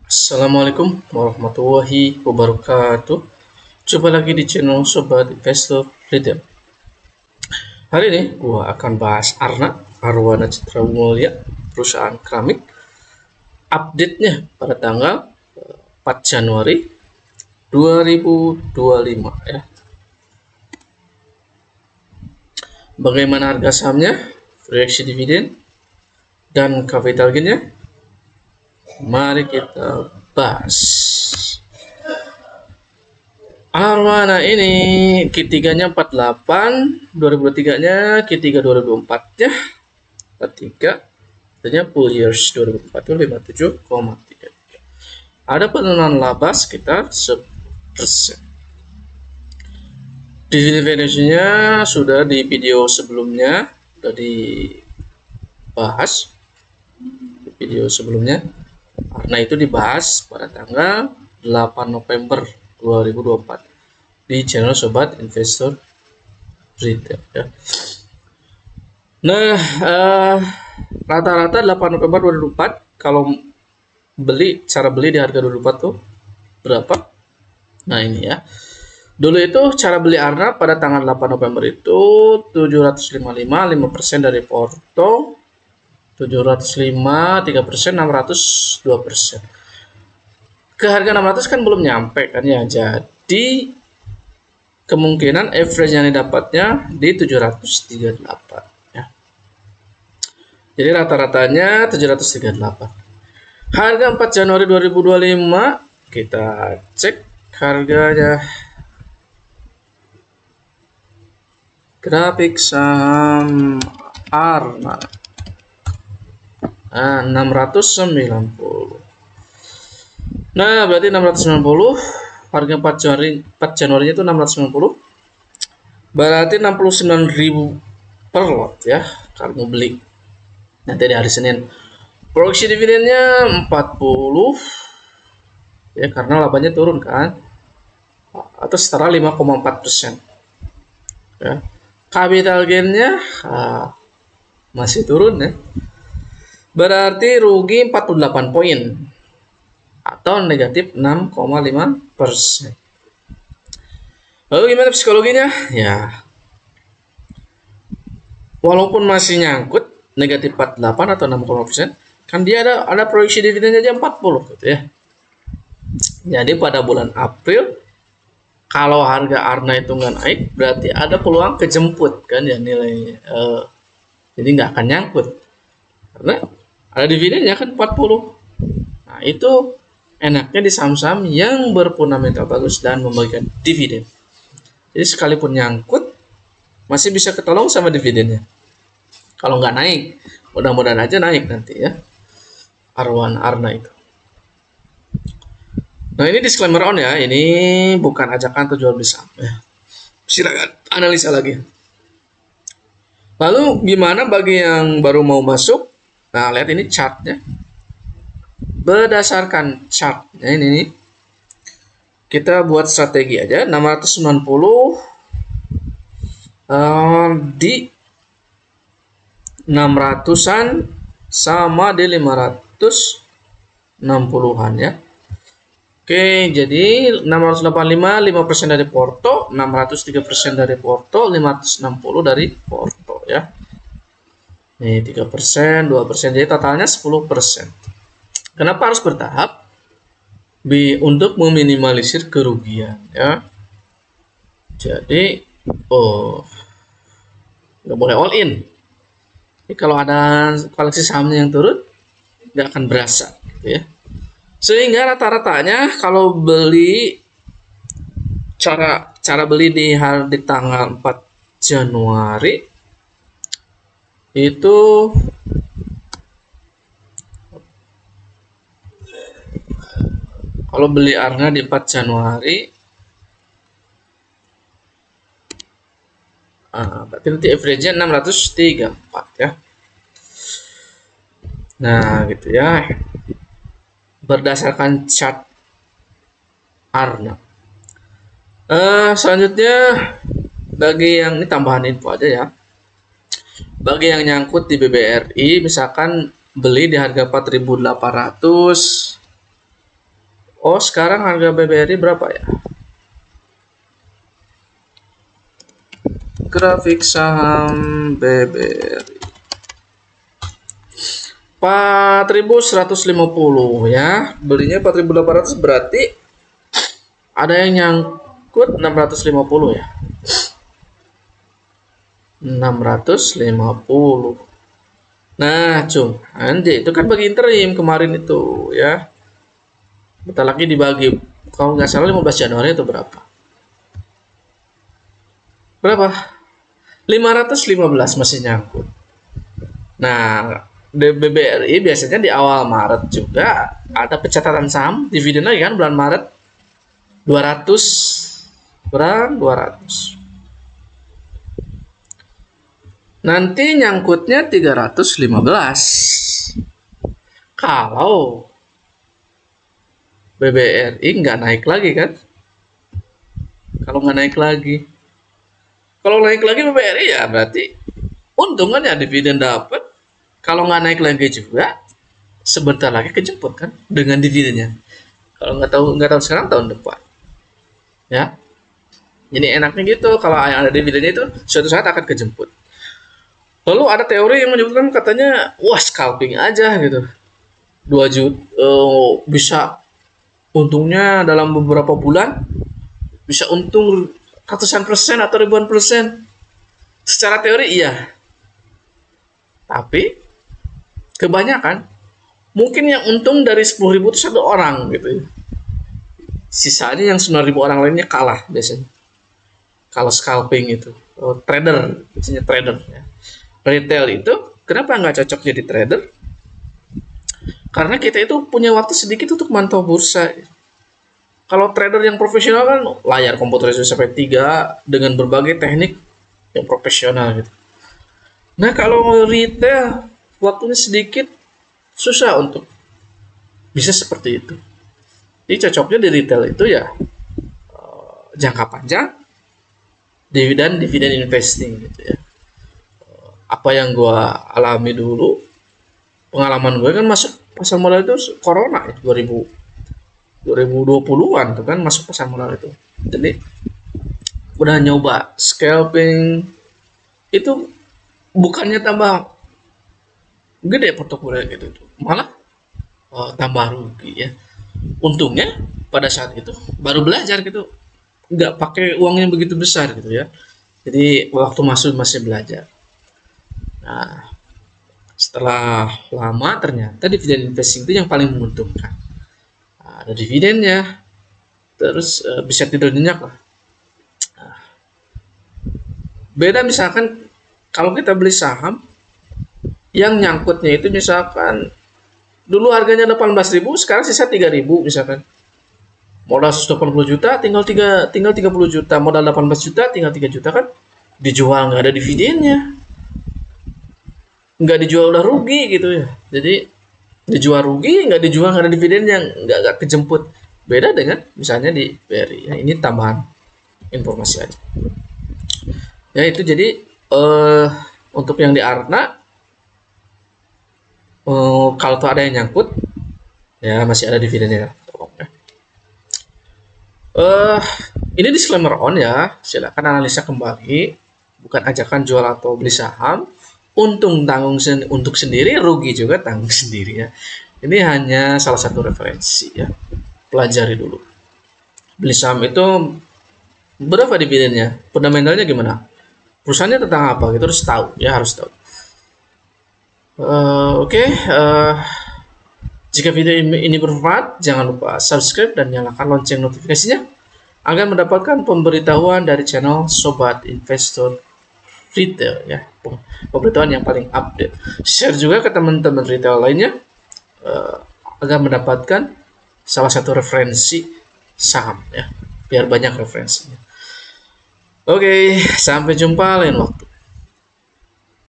Assalamualaikum warahmatullahi wabarakatuh. Coba lagi di channel Sobat Investor Retail. Hari ini gua akan bahas Arwana Citra Mulia, perusahaan keramik. Update-nya pada tanggal 4 Januari 2025 ya. Bagaimana harga sahamnya, proyeksi dividen, dan capital gain-nya? Mari kita bahas. Arwana ini Q3-nya 48, 2023-nya Q3 2024 ya. Q3 artinya full years 2004 itu 57,3. Ada penurunan laba sekitar 10%. Dividen sudah di video sebelumnya sudah dibahas. Di video sebelumnya karena itu dibahas pada tanggal 8 November 2024 di channel Sobat Investor Retail ya. Nah, rata-rata 8 November 2024 kalau cara beli di harga 2024 tuh berapa? Nah, ini ya. Dulu itu cara beli Arna pada tanggal 8 November itu 755, 5% dari Porto, 705, 3%, 600, 2%. Ke harga 600 kan belum nyampe kan ya. Jadi kemungkinan average yang didapatnya di 738 ya. Jadi rata-ratanya 738. Harga 4 Januari 2025 kita cek harganya. Grafik saham Arna 690. Nah, berarti 690 harga 4 Januari itu 690. Berarti 69.000 per lot ya kalau mau beli. Nanti di hari Senin. Proyeksi dividennya 40 ya karena labanya turun kan. Atau setara 5,4%. Ya. Capital gain-nya masih turun ya. Berarti rugi 48 poin atau negatif 6,5%. Lalu gimana psikologinya? Ya, walaupun masih nyangkut negatif 48 atau 6,5%, kan dia ada proyeksi dividennya aja 40 gitu ya. Jadi pada bulan April kalau harga Arna itu nggak naik, berarti ada peluang kejemput kan ya nilainya. Jadi nggak akan nyangkut karena ada dividennya kan 40. Nah, itu enaknya di saham-saham yang berfundamental bagus dan memberikan dividen. Jadi sekalipun nyangkut masih bisa ketolong sama dividennya. Kalau nggak naik, mudah-mudahan aja naik nanti ya. Arna itu. Nah, ini disclaimer on ya, ini bukan ajakan atau jual beli saham ya. Silakan analisa lagi. Lalu gimana bagi yang baru mau masuk? Nah, lihat ini chartnya. Berdasarkan chartnya ini kita buat strategi aja 690 di 600-an sama di 560-an ya. Oke, jadi 685 5% dari Porto, 600 3% dari Porto, 560 dari Porto ya. Nih 3%, 2%, jadi totalnya 10%. Kenapa harus bertahap? Untuk meminimalisir kerugian ya. Jadi nggak boleh all in. Jadi kalau ada koleksi sahamnya yang turun nggak akan berasa gitu ya. Sehingga rata-ratanya kalau beli cara beli di tanggal 4 Januari itu kalau beli Arna di 4 Januari berarti nanti average-nya 634 ya. Nah, gitu ya. Berdasarkan chart Arna. Selanjutnya bagi yang ini tambahan info aja ya. Bagi yang nyangkut di BBRI misalkan beli di harga 4.800 Oh, sekarang harga BBRI berapa ya? Grafik saham BBRI 4.150 ya. Belinya 4.800, berarti ada yang nyangkut 650 ya. 650. Nah, itu kan bagi interim kemarin itu ya. Bentar lagi dibagi. Kalau nggak salah 15 Januari itu berapa? Berapa? 515 masih nyangkut. Nah, BBRI biasanya di awal Maret juga ada pencatatan saham dividen lagi kan, bulan Maret 200 berang 200. Nanti nyangkutnya 315. Kalau BBRI nggak naik lagi kan? Kalau nggak naik lagi. Kalau naik lagi BBRI ya berarti untung kan ya, dividen dapat. Kalau nggak naik lagi juga sebentar lagi kejemput kan dengan dividennya. Kalau nggak tahu sekarang, tahun depan. Ya. Jadi enaknya gitu, kalau yang ada dividennya itu suatu saat akan kejemput. Lalu ada teori yang menyebutkan katanya, wah scalping aja gitu. 2 juta bisa untungnya dalam beberapa bulan bisa untung ratusan persen atau ribuan persen. Secara teori iya. Tapi kebanyakan mungkin yang untung dari 10.000 itu 1 orang gitu ya. Sisanya yang 9.000 orang lainnya kalah biasanya. Kalau scalping itu trader, biasanya trader ya. Retail itu kenapa nggak cocok jadi trader? Karena kita itu punya waktu sedikit untuk mantau bursa. Kalau trader yang profesional kan layar komputer sampai 3 dengan berbagai teknik yang profesional gitu. Nah, kalau retail waktunya sedikit, susah untuk bisa seperti itu. Jadi cocoknya di retail itu ya jangka panjang, dividen investing gitu ya. Apa yang gue alami dulu, pengalaman gue kan masuk pasar modal itu corona ya, 2020-an tuh kan masuk pasar modal itu. Jadi udah nyoba scalping itu bukannya tambah gede portofolio gitu tuh, malah tambah rugi ya. Untungnya pada saat itu baru belajar gitu, nggak pakai uang yang begitu besar gitu ya. Jadi waktu masuk masih belajar. Nah, setelah lama ternyata dividen investing itu yang paling menguntungkan. Nah, ada dividennya, terus bisa tidur nyenyak lah. Nah, beda misalkan kalau kita beli saham yang nyangkutnya itu misalkan dulu harganya 18.000, sekarang sisa 3.000 misalkan. Modal 180 juta tinggal 30 juta, modal 18 juta tinggal 3 juta kan dijual, nggak ada dividennya. Nggak dijual udah rugi gitu ya. Jadi dijual rugi, nggak dijual nggak ada dividennya, nggak kejemput. Beda dengan misalnya di BRI ya. Ini tambahan informasi aja ya. Itu jadi untuk yang di Arna kalau tuh ada yang nyangkut ya masih ada dividennya, tolong ya. Ini disclaimer on ya, silakan analisa kembali, bukan ajakan jual atau beli saham. Untung tanggung untuk sendiri, rugi juga tanggung sendiri ya. Ini hanya salah satu referensi ya, pelajari dulu. Beli saham itu berapa dividennya, fundamentalnya gimana, perusahaannya tentang apa gitu, harus tahu ya, harus tahu. Oke. Jika video ini bermanfaat, jangan lupa subscribe dan nyalakan lonceng notifikasinya agar mendapatkan pemberitahuan dari channel Sobat Investor Retail ya, pemberitahuan yang paling update. Share juga ke teman-teman retail lainnya agar mendapatkan salah satu referensi saham ya, biar banyak referensinya. Oke, sampai jumpa lain waktu.